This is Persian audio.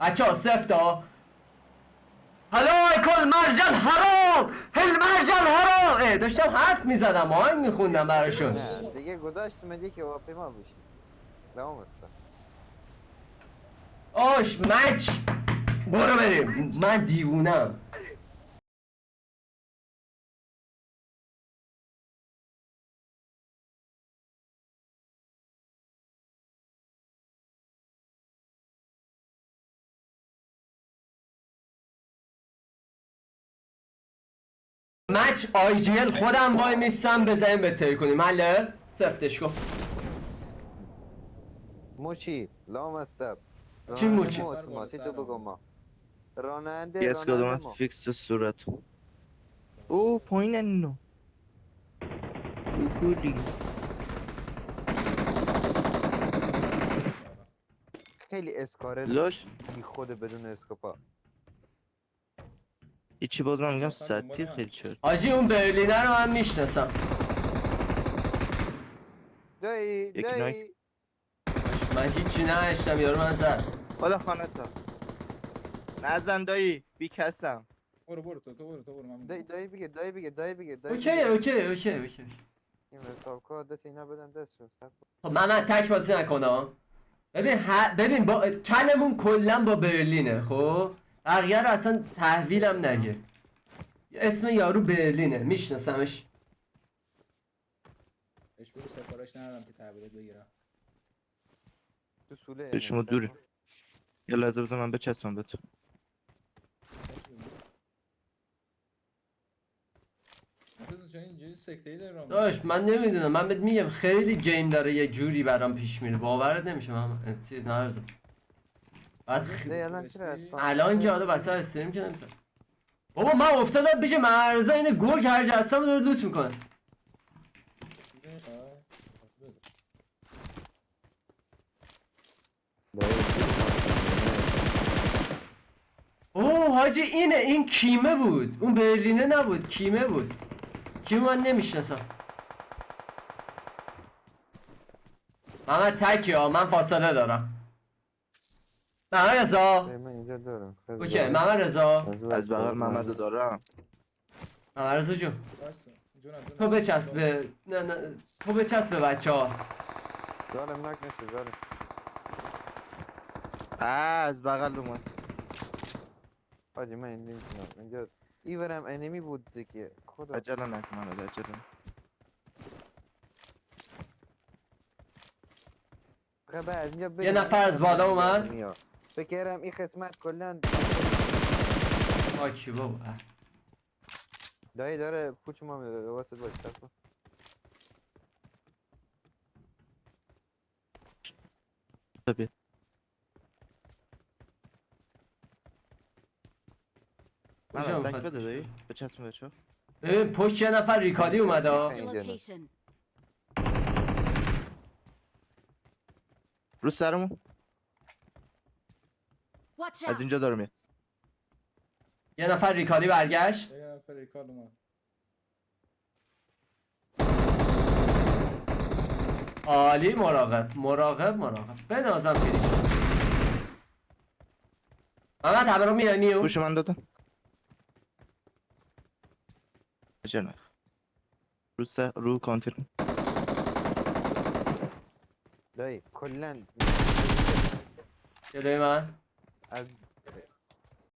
بچه ها سفتا هلای کل مرجان حرام هل مرجان حرام داشتم حرف میزدم آهنگ میخوندم براشون. نه دیگه گذاشتم دیگه واپیما بشی دوام است. آش مچ برو بریم من دیوونم. مچ آیجیل خودم وای میستم بزنیم بهتری کنیم حله سفتش کن. موچی لام السب چی موچی؟ ما سی تو بگو ما راننده یه اسکادومت ما فیکس صورت. او پایین اینو کولی خیلی اسکاره لاش بی خود بدون اسکوپا. هیچی باز من میگم سطحی خیلی چرت. آجی اون برلینه رو من میشناسم. دایی دایی من هیچی نشتم یارو من زد. خدا خانه تا نزن دایی بی کسم. برو تو برو من دایی بگه دایی بگه دایی بگه اوکی. این حساب کار دست اینا بدن دست شد. خب من تک بازی نکنم. ببین با کلمون کلا با برلینه خب بقیه رو اصلا تحویلم نگه. اسم یارو برلینه میشناسمش. اش برو سفارش ندارم که تحویلت بگیرم. تو سوله تو شما دوره یه لحظه بذار من بچسبم به تو. چون اینجوری سکته ای داره راه داش من نمیدونم من بهت میگم خیلی گیم داره یه جوری برام پیش میره باورت نمیشه من چیز نرزم. بعد دایی الان چرا اسپان الان که آده بسر استریم که نمیتونم. بابا من افتادم پیش مرزا این گرگ هر جا هستم داره لوت میکنه. اوه حاجی اینه این کیمه بود اون برلینه نبود کیمه بود. کیمه من نمیشناسم. محمد تکی ها من فاصله دارم. محمد رضا من اینجا دارم اوکی محمد رضا از بغل محمدو دارم. محمد رضا جون جونم تو بچسب به نه تو بچسب به بچه ها. ظالم نک نشه ظالم از بغل اومد. حاجی من این نمیتونم اینجا ایورم انمی بود دیگه خدا عجله نکن محمد عجله. خب از اینجا یه نفر از بالا اومد. فکرم این قسمت کلا آکی بابا دایی داره پوچ ما میده واسه باش تکو طبیعی کجا محمد بک می‌خواد؟ بده دایی بچسبم به چه. ببین پشت یه نفر ریکادی اومده ها. Marked a location. رو سرمون Watch از out! اینجا داره میاد. یه نفر ریکادی برگشت. یه نفر ریکارد اومد. عالی مراقب بنازم فیریش. محمد همه رو میو گوش من دادم. عجله نکن. رو کانتر دایی کلا جلوی من از